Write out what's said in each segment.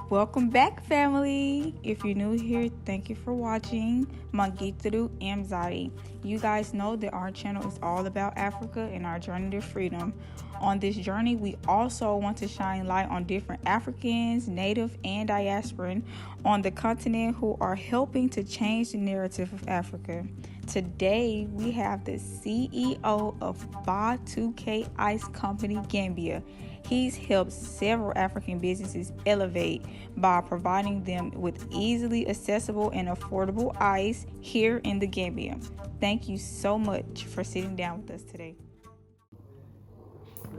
Welcome back, family. If you're new here, thank you for watching. Ba2Kay Ice. You guys know that our channel is all about Africa and our journey to freedom. On this journey, we also want to shine light on different Africans, native and diasporan on the continent who are helping to change the narrative of Africa. Today, we have the CEO of Ba2Kay Ice Company, Gambia. He's helped several African businesses elevate by providing them with easily accessible and affordable ice here in the Gambia. Thank you so much for sitting down with us today.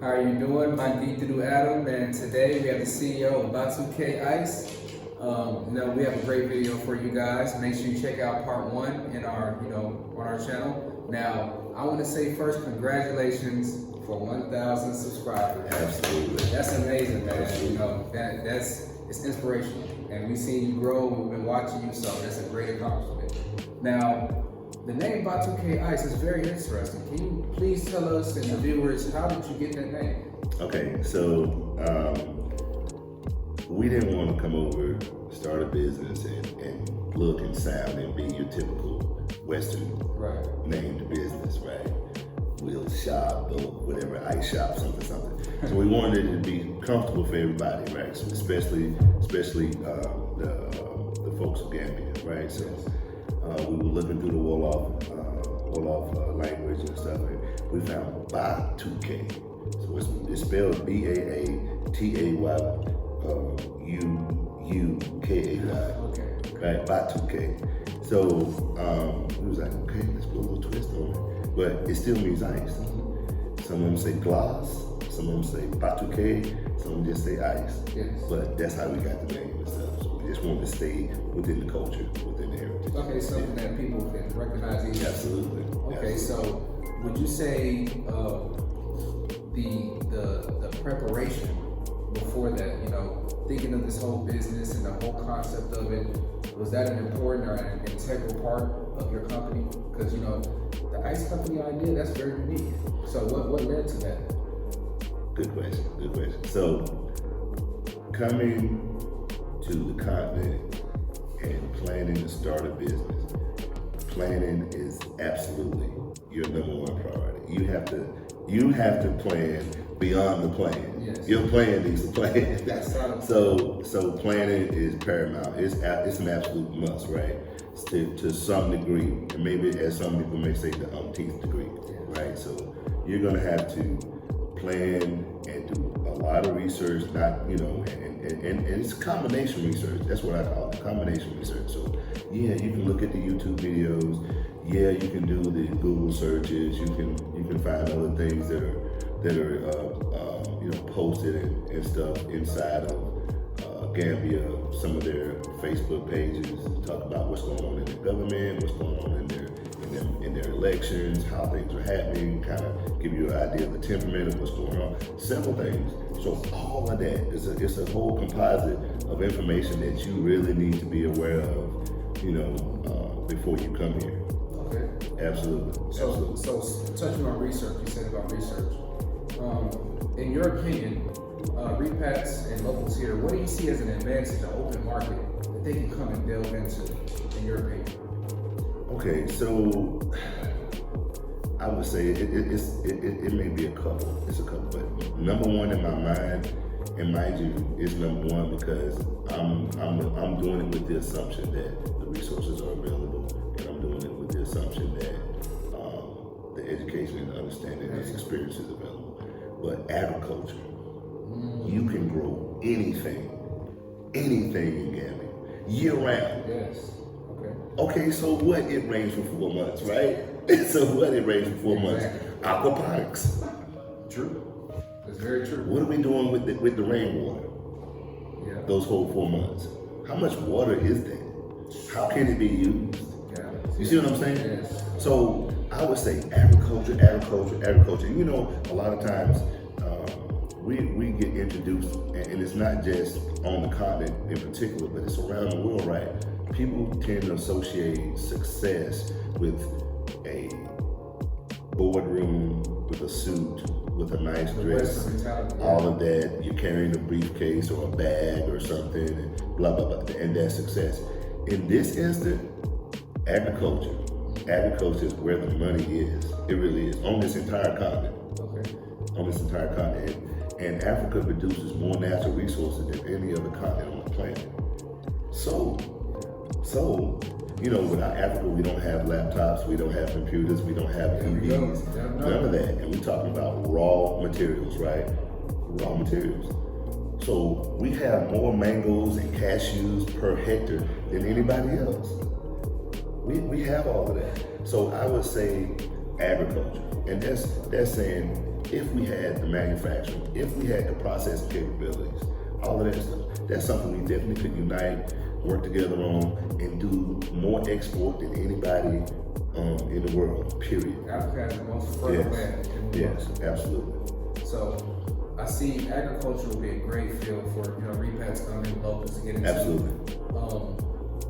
How are you doing? My D-Through Adam, and today we have the CEO of Ba2Kay Ice. We have a great video for you guys. Make sure you check out part 1 in our, on our channel. Now, I want to say first, congratulations for 1,000 subscribers. Absolutely. That's amazing, man. Absolutely. It's inspirational, and we've seen you grow. We've been watching you, so that's a great accomplishment. Now, the name Ba2Kay Ice is very interesting. Can you please tell us and the viewers, how did you get that name? Okay, so we didn't want to come over, start a business, and look and sound and be your typical Western named business, right? Wheel shop or whatever, ice shop, something. So we wanted it to be comfortable for everybody, right? So especially the folks of Gambia, right? So we were looking through the Wolof language and stuff, and we found Ba2Kay. So it's spelled B-A-A-T-A-Y U-U-K-A-Y. Okay. Right, Ba2Kay. So we was like, okay, let's put a little twist on it. But it still means ice. Some of them say glass, some of them say Ba2Kay, some of them just say ice. Yes. But that's how we got the name and stuff. So we just wanted to stay within the culture, within the heritage. Okay, something that people can recognize easily. Absolutely. Okay, Absolutely. so would you say the preparation before that, thinking of this whole business and the whole concept of it, was that an important or an integral part of your company? Because the ice company idea, that's very unique. So what led to that? Good question. So coming to the continent and planning to start a business, planning is absolutely your number 1 priority. You have to plan beyond the plan. Yes. Your plan needs to plan. So planning is paramount. It's an absolute must, right? To some degree, and maybe as some people may say, the umpteenth degree, right? So you're gonna have to plan and do a lot of research, and it's combination research. That's what I call it, combination research. So yeah, you can look at the YouTube videos. Yeah, you can do the Google searches. You can find other things that are posted and stuff inside of Gambia, some of their Facebook pages, talk about what's going on in the government, what's going on in their elections, how things are happening, kind of give you an idea of the temperament of what's going on, several things. So all of that is it's a whole composite of information that you really need to be aware of, before you come here. Okay. Absolutely. So touching on research, you said about research. In your opinion, repats and locals here, what do you see as an advantage to open market that they can come and delve into, in your opinion? Okay, so I would say it may be a couple. It's a couple, but number 1 in my mind, and mind you, is number 1 because I'm doing it with the assumption that the resources are available, and I'm doing it with the assumption that the education and understanding and experience is available. But agriculture, you can grow anything in Gambia, year round. Yes. Okay, so what? It rains for 4 months, right? So what? It rains for 4 months. Aquaponics. True. That's very true. What are we doing with the rainwater? Yeah. Those whole 4 months. How much water is that? How can it be used? Yeah. You see what I'm saying? Yes. So I would say agriculture. A lot of times we get introduced, and it's not just on the continent in particular, but it's around the world, right? People tend to associate success with a boardroom, with a suit, with a nice dress, all of that. You're carrying a briefcase or a bag or something, and blah, blah, blah, and that's success. In this instant, agriculture is where the money is. It really is, on this entire continent. Okay. On this entire continent. And Africa produces more natural resources than any other continent on the planet. So, without Africa, we don't have laptops, we don't have computers, we don't have TVs, none of that. And we're talking about raw materials, right? Raw materials. So we have more mangoes and cashews per hectare than anybody else. We have all of that. So I would say agriculture. And that's saying if we had the manufacturing, if we had the processing capabilities, all of that stuff, that's something we definitely could unite, work together on, and do more export than anybody in the world, period. Africa has the most fertile land in the world. Yes, absolutely. So I see agriculture will be a great field for repats coming, locals to get into. Absolutely.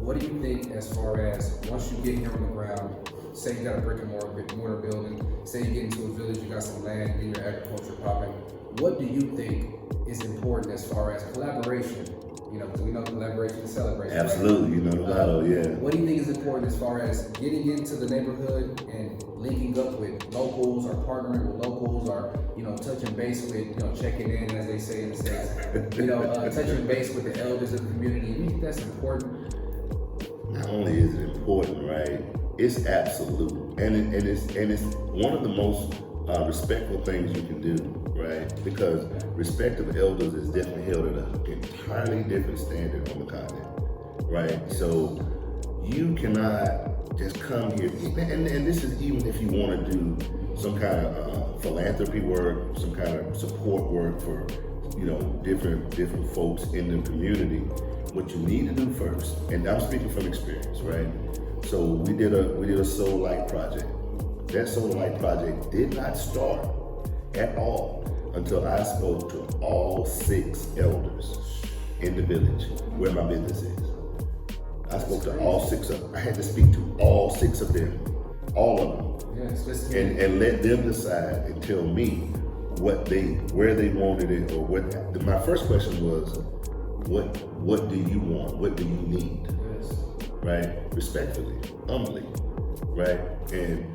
What do you think as far as once you get here on the ground, say you got a brick and mortar building, say you get into a village, you got some land, you get your agriculture popping, what do you think is important as far as collaboration? Because we know collaboration is celebration. Absolutely, right? you know the motto, yeah. What do you think is important as far as getting into the neighborhood and linking up with locals or partnering with locals or, touching base with, checking in, as they say in the States, touching base with the elders of the community? You think that's important? Not only is it important, right? It's absolute, and it's one of the most respectful things you can do, right? Because respect of elders is definitely held at an entirely different standard on the continent, right? So you cannot just come here, and this is even if you want to do some kind of philanthropy work, some kind of support work for different folks in the community. What you need to do first, and I'm speaking from experience, right? So we did a soul light project. That soul light project did not start at all until I spoke to all 6 elders in the village where my business is. I spoke to all 6 of them. I had to speak to all 6 of them, all of them, and let them decide and tell me where they wanted it, or what. My first question was, what do you want? What do you need? Yes. Right? Respectfully, humbly, right? And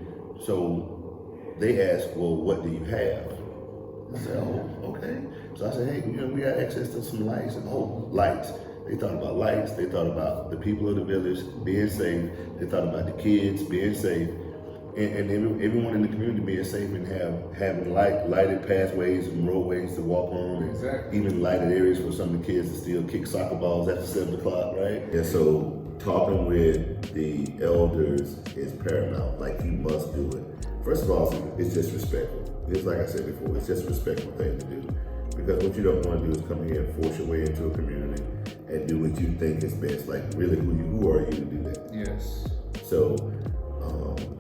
so they asked, well, what do you have? I said, oh, okay. So I said, hey, we got access to some lights. And lights. They thought about lights. They thought about the people of the village being safe. They thought about the kids being safe. And everyone in the community being safe and having lighted pathways and roadways to walk on, and even lighted areas for some of the kids to still kick soccer balls after 7 o'clock, right? And so talking with the elders is paramount. Like, you must do it. First of all, it's just respectful. It's like I said before, it's just a respectful thing to do. Because what you don't want to do is come here and force your way into a community and do what you think is best. Like, really, who are you to do that? Yes. So,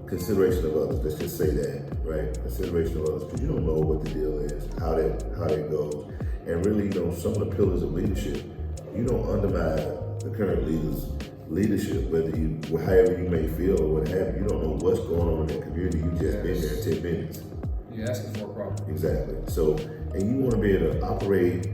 consideration of others, let's just say that, right? Consideration of others, because you don't know what the deal is, how that goes. And really, some of the pillars of leadership, you don't undermine the current leader's leadership, however you may feel or what have you. You don't know what's going on in that community. You just been there 10 minutes. You're asking for a problem. Exactly. So, and you want to be able to operate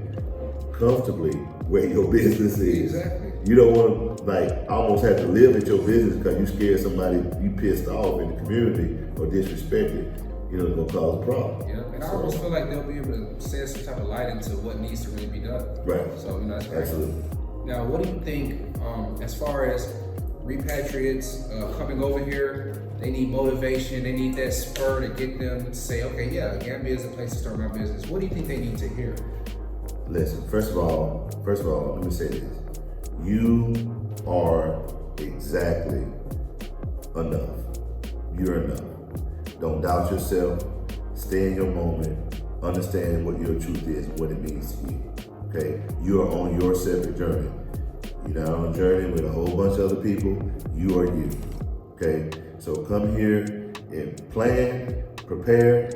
comfortably where your business is. Exactly. You don't want to almost have to live at your business because you scared somebody you pissed off in the community or disrespected. It's gonna cause a problem. Yeah, and I almost feel like they'll be able to shed some type of light into what needs to really be done. Right. So that's great. Absolutely. Now, what do you think as far as repatriates coming over here? They need motivation. They need that spur to get them to say, okay, yeah, Gambia is a place to start my business. What do you think they need to hear? Listen, first of all, let me say this. You are exactly enough. You're enough. Don't doubt yourself. Stay in your moment. Understand what your truth is and what it means to you. Okay? You are on your separate journey. You're not on a journey with a whole bunch of other people. You are you. Okay? So come here and plan, prepare,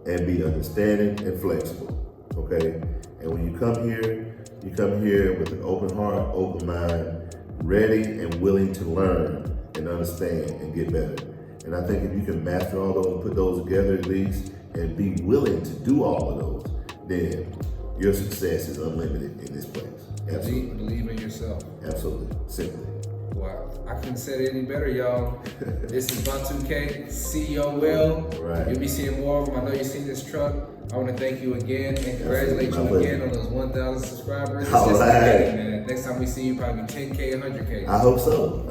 and be understanding and flexible. okay? And when you come here with an open heart, open mind, ready and willing to learn and understand and get better. And I think if you can master all those and put those together at least, and be willing to do all of those, then your success is unlimited in this place. Absolutely. Believe in yourself. Absolutely. Simply. Wow. I couldn't say it any better, y'all. This is Ba2Kay, CEO Will. Right. You'll be seeing more of them. I know you've seen this truck. I want to thank you again and congratulate you again on those 1,000 subscribers. It's just beginning, man. Next time we see you, probably 10K, 100K. I hope so.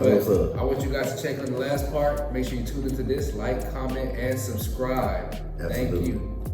I want you guys to check on the last part. Make sure you tune into this, like, comment, and subscribe. Absolutely. Thank you.